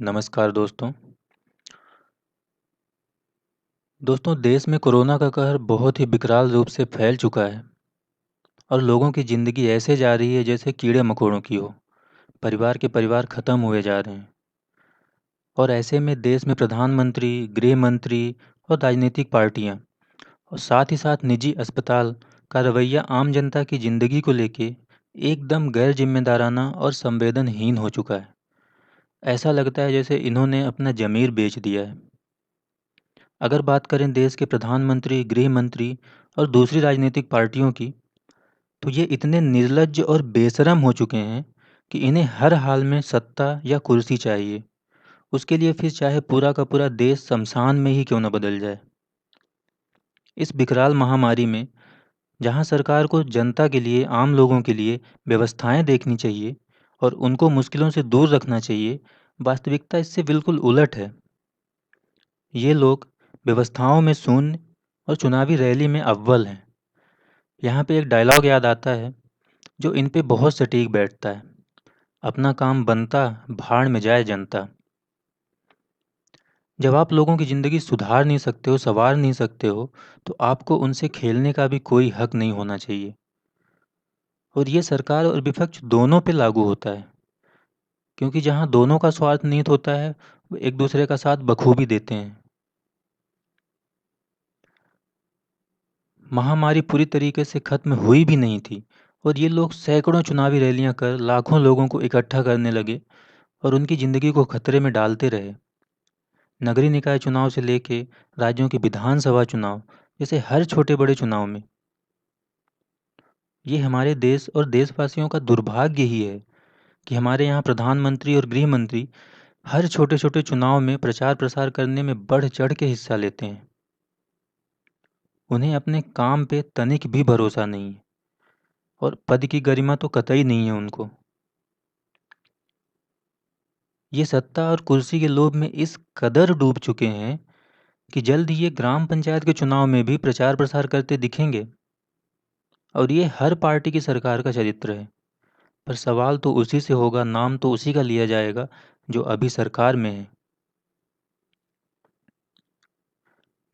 नमस्कार दोस्तों। देश में कोरोना का कहर बहुत ही विकराल रूप से फैल चुका है और लोगों की ज़िंदगी ऐसे जा रही है जैसे कीड़े-मकोड़ों की हो। परिवार के परिवार ख़त्म हुए जा रहे हैं और ऐसे में देश में प्रधानमंत्री, गृह मंत्री और राजनीतिक पार्टियां और साथ ही साथ निजी अस्पताल का रवैया आम जनता की ज़िंदगी को लेके एकदम गैर जिम्मेदाराना और संवेदनहीन हो चुका है। ऐसा लगता है जैसे इन्होंने अपना ज़मीर बेच दिया है। अगर बात करें देश के प्रधानमंत्री, गृह मंत्री और दूसरी राजनीतिक पार्टियों की, तो ये इतने निर्लज्ज और बेशरम हो चुके हैं कि इन्हें हर हाल में सत्ता या कुर्सी चाहिए। उसके लिए फिर चाहे पूरा का पूरा देश शमशान में ही क्यों न बदल जाए। इस विकराल महामारी में जहां सरकार को जनता के लिए, आम लोगों के लिए व्यवस्थाएं देखनी चाहिए और उनको मुश्किलों से दूर रखना चाहिए, वास्तविकता इससे बिल्कुल उलट है। ये लोग व्यवस्थाओं में शून्य और चुनावी रैली में अव्वल हैं। यहाँ पे एक डायलॉग याद आता है जो इन पे बहुत सटीक बैठता है। अपना काम बनता, भाड़ में जाए जनता। जब आप लोगों की ज़िंदगी सुधार नहीं सकते हो, संवार नहीं सकते हो, तो आपको उनसे खेलने का भी कोई हक नहीं होना चाहिए। और ये सरकार और विपक्ष दोनों पे लागू होता है, क्योंकि जहाँ दोनों का स्वार्थ निहित होता है, वो एक दूसरे का साथ बखूबी देते हैं। महामारी पूरी तरीके से खत्म हुई भी नहीं थी और ये लोग सैकड़ों चुनावी रैलियां कर लाखों लोगों को इकट्ठा करने लगे और उनकी ज़िंदगी को खतरे में डालते रहे। नगरीय निकाय चुनाव से लेके राज्यों के विधानसभा चुनाव जैसे हर छोटे बड़े चुनाव में, ये हमारे देश और देशवासियों का दुर्भाग्य ही है कि हमारे यहाँ प्रधानमंत्री और गृह मंत्री हर छोटे छोटे चुनाव में प्रचार प्रसार करने में बढ़ चढ़ के हिस्सा लेते हैं। उन्हें अपने काम पे तनिक भी भरोसा नहीं है और पद की गरिमा तो कतई नहीं है उनको। ये सत्ता और कुर्सी के लोभ में इस कदर डूब चुके हैं कि जल्द ही ये ग्राम पंचायत के चुनाव में भी प्रचार प्रसार करते दिखेंगे। और ये हर पार्टी की सरकार का चरित्र है। पर सवाल तो उसी से होगा, नाम तो उसी का लिया जाएगा जो अभी सरकार में है।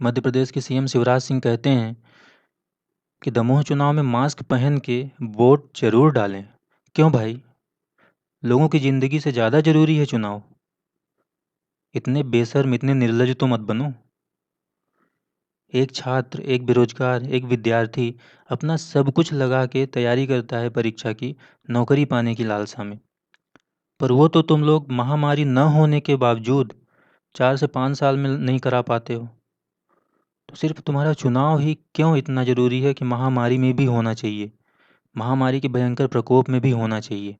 मध्य प्रदेश के सीएम शिवराज सिंह कहते हैं कि दमोह चुनाव में मास्क पहन के वोट जरूर डालें। क्यों भाई? लोगों की जिंदगी से ज़्यादा जरूरी है चुनाव? इतने बेशर्म, इतने निर्लज तो मत बनो। एक छात्र, एक बेरोजगार, एक विद्यार्थी अपना सब कुछ लगा के तैयारी करता है परीक्षा की, नौकरी पाने की लालसा में। पर वो तो तुम लोग महामारी न होने के बावजूद 4 से 5 साल में नहीं करा पाते हो। तो सिर्फ तुम्हारा चुनाव ही क्यों इतना ज़रूरी है कि महामारी में भी होना चाहिए, महामारी के भयंकर प्रकोप में भी होना चाहिए।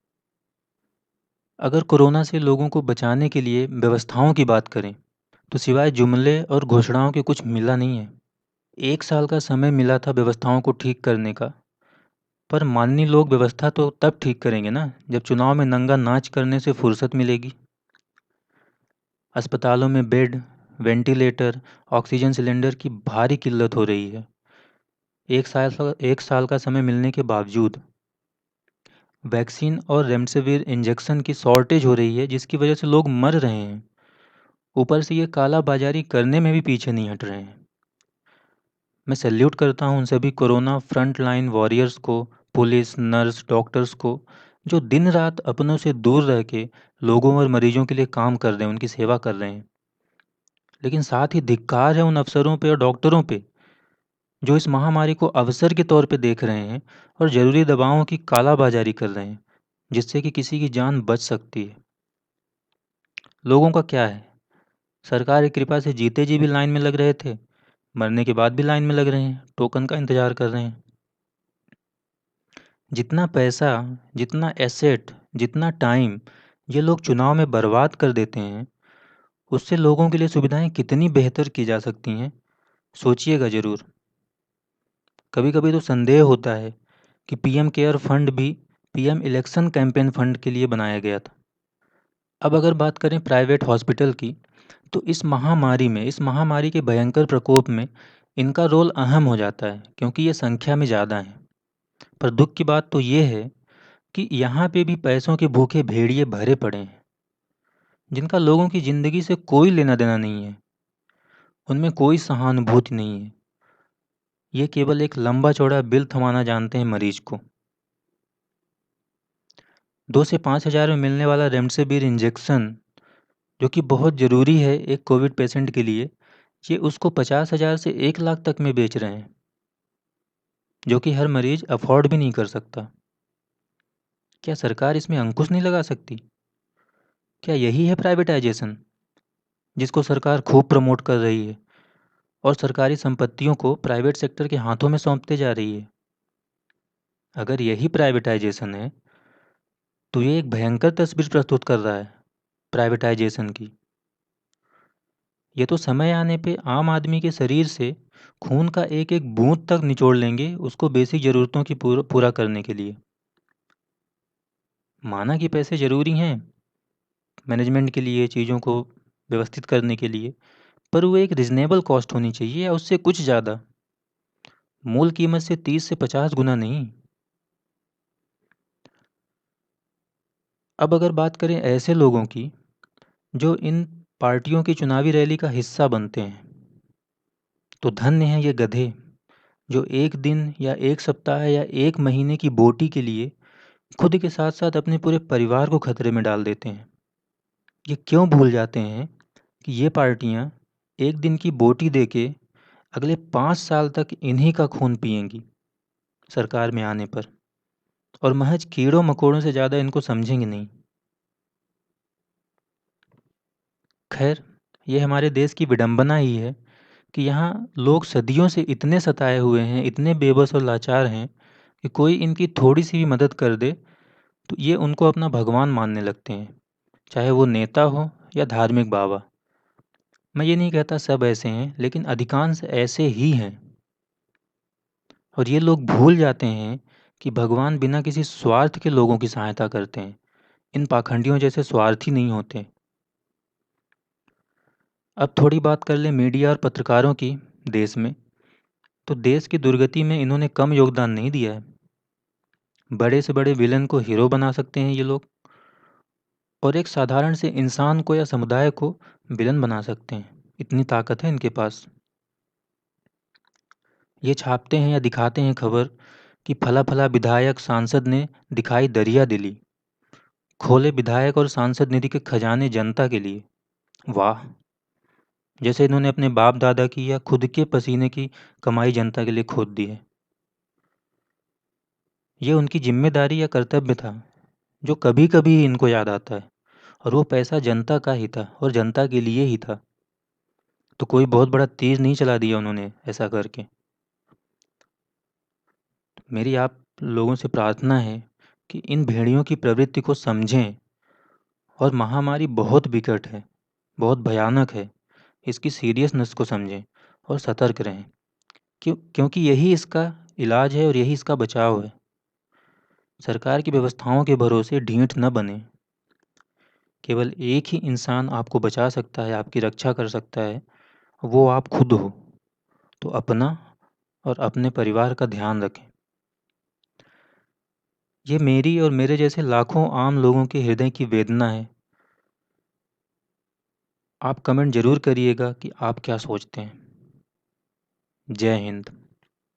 अगर कोरोना से लोगों को बचाने के लिए व्यवस्थाओं की बात करें, तो सिवाय जुमले और घोषणाओं के कुछ मिला नहीं है। 1 साल का समय मिला था व्यवस्थाओं को ठीक करने का, पर माननीय लोग व्यवस्था तो तब ठीक करेंगे ना, जब चुनाव में नंगा नाच करने से फुर्सत मिलेगी। अस्पतालों में बेड, वेंटिलेटर, ऑक्सीजन सिलेंडर की भारी किल्लत हो रही है। 1 साल का समय मिलने के बावजूद वैक्सीन और रेमडेसिविर इंजेक्शन की शॉर्टेज हो रही है, जिसकी वजह से लोग मर रहे हैं। ऊपर से ये काला बाजारी करने में भी पीछे नहीं हट रहे हैं। मैं सैल्यूट करता हूँ उन सभी कोरोना फ्रंट लाइन वॉरियर्स को, पुलिस, नर्स, डॉक्टर्स को, जो दिन रात अपनों से दूर रह के लोगों और मरीजों के लिए काम कर रहे हैं, उनकी सेवा कर रहे हैं। लेकिन साथ ही धिक्कार है उन अफसरों पे और डॉक्टरों पे जो इस महामारी को अवसर के तौर पे देख रहे हैं और ज़रूरी दवाओं की कालाबाजारी कर रहे हैं, जिससे कि किसी की जान बच सकती है। लोगों का क्या है? सरकार की कृपा से जीते जी भी लाइन में लग रहे थे, मरने के बाद भी लाइन में लग रहे हैं, टोकन का इंतज़ार कर रहे हैं। जितना पैसा, जितना एसेट, जितना टाइम ये लोग चुनाव में बर्बाद कर देते हैं, उससे लोगों के लिए सुविधाएं कितनी बेहतर की जा सकती हैं, सोचिएगा ज़रूर। कभी कभी तो संदेह होता है कि पीएम केयर फंड भी पीएम इलेक्शन कैंपेन फंड के लिए बनाया गया था। अब अगर बात करें प्राइवेट हॉस्पिटल की, तो इस महामारी के भयंकर प्रकोप में इनका रोल अहम हो जाता है, क्योंकि ये संख्या में ज़्यादा हैं। पर दुख की बात तो ये है कि यहाँ पे भी पैसों के भूखे भेड़िए भरे पड़े हैं। जिनका लोगों की ज़िंदगी से कोई लेना-देना नहीं है, उनमें कोई सहानुभूति नहीं है। ये केवल एक लंबा-चौड़ा बिल थमाना जानते हैं मरीज़ को। 2 से 5,000 में मिलने वाला रेमडेसिविर इंजेक्शन, जो कि बहुत ज़रूरी है एक कोविड पेशेंट के लिए, ये उसको 50,000 से 1 लाख तक में बेच रहे हैं, जो कि हर मरीज़ अफ़ोर्ड भी नहीं कर सकता। क्या सरकार इसमें अंकुश नहीं लगा सकती? क्या यही है प्राइवेटाइज़ेशन, जिसको सरकार खूब प्रमोट कर रही है और सरकारी संपत्तियों को प्राइवेट सेक्टर के हाथों में सौंपते जा रही है? अगर यही प्राइवेटाइज़ेशन है, तो ये एक भयंकर तस्वीर प्रस्तुत कर रहा है प्राइवेटाइज़ेशन की। ये तो समय आने पे आम आदमी के शरीर से खून का एक-एक बूँद तक निचोड़ लेंगे, उसको बेसिक ज़रूरतों की पूरा करने के लिए। माना कि पैसे ज़रूरी हैं मैनेजमेंट के लिए, चीज़ों को व्यवस्थित करने के लिए, पर वो एक रीज़नेबल कॉस्ट होनी चाहिए या उससे कुछ ज़्यादा। मूल कीमत से 30 से 50 गुना नहीं। अब अगर बात करें ऐसे लोगों की, जो इन पार्टियों की चुनावी रैली का हिस्सा बनते हैं, तो धन्य हैं ये गधे, जो 1 दिन या 1 सप्ताह या 1 महीने की बोटी के लिए खुद के साथ-साथ अपने पूरे परिवार को खतरे में डाल देते हैं। ये क्यों भूल जाते हैं कि ये पार्टियाँ 1 दिन की बोटी देके अगले 5 साल तक इन्हीं का खून पिएँगी, सरकार में आने पर, और महज कीड़ों-मकोड़ों से ज़्यादा इनको समझेंगे नहीं। खैर, ये हमारे देश की विडंबना ही है कि यहाँ लोग सदियों से इतने सताए हुए हैं, इतने बेबस और लाचार हैं कि कोई इनकी थोड़ी-सी भी मदद कर दे, तो ये उनको अपना भगवान मानने लगते हैं, चाहे वो नेता हो या धार्मिक बाबा। मैं ये नहीं कहता सब ऐसे हैं, लेकिन अधिकांश ऐसे ही हैं। और ये लोग भूल जाते हैं कि भगवान बिना किसी स्वार्थ के लोगों की सहायता करते हैं। इन पाखंडियों जैसे स्वार्थी नहीं होते। अब थोड़ी बात कर लें मीडिया और पत्रकारों की देश में। तो देश की दुर्गति में इन्होंने कम योगदान नहीं दिया है। बड़े से बड़े विलन को हीरो बना सकते हैं ये लोग, और एक साधारण से इंसान को या समुदाय को विलन बना सकते हैं। इतनी ताकत है इनके पास। ये छापते हैं या दिखाते हैं खबर कि फला-फला विधायक सांसद ने दिखाई दरिया दिली, खोले विधायक और सांसद निधि के खजाने जनता के लिए। वाह! जैसे इन्होंने अपने बाप-दादा की या खुद के पसीने की कमाई जनता के लिए खोद दी है। ये उनकी ज़िम्मेदारी या कर्तव्य था, जो कभी-कभी इनको याद आता है, और वो पैसा जनता का ही था और जनता के लिए ही था। तो कोई बहुत बड़ा तीर नहीं चला दिया उन्होंने ऐसा करके। मेरी आप लोगों से प्रार्थना है कि इन भेड़ियों की प्रवृत्ति को समझें, और महामारी बहुत विकट है, बहुत भयानक है। इसकी सीरियसनेस को समझें और सतर्क रहें। क्योंकि यही इसका इलाज है और यही इसका बचाव है। सरकार की व्यवस्थाओं के भरोसे ढीठ न बनें। केवल एक ही इंसान आपको बचा सकता है, आपकी रक्षा कर सकता है, वो आप खुद हो। तो अपना और अपने परिवार का ध्यान रखें। ये मेरी और मेरे जैसे लाखों आम लोगों के हृदय की वेदना है। आप कमेंट ज़रूर करिएगा कि आप क्या सोचते हैं। जय हिंद।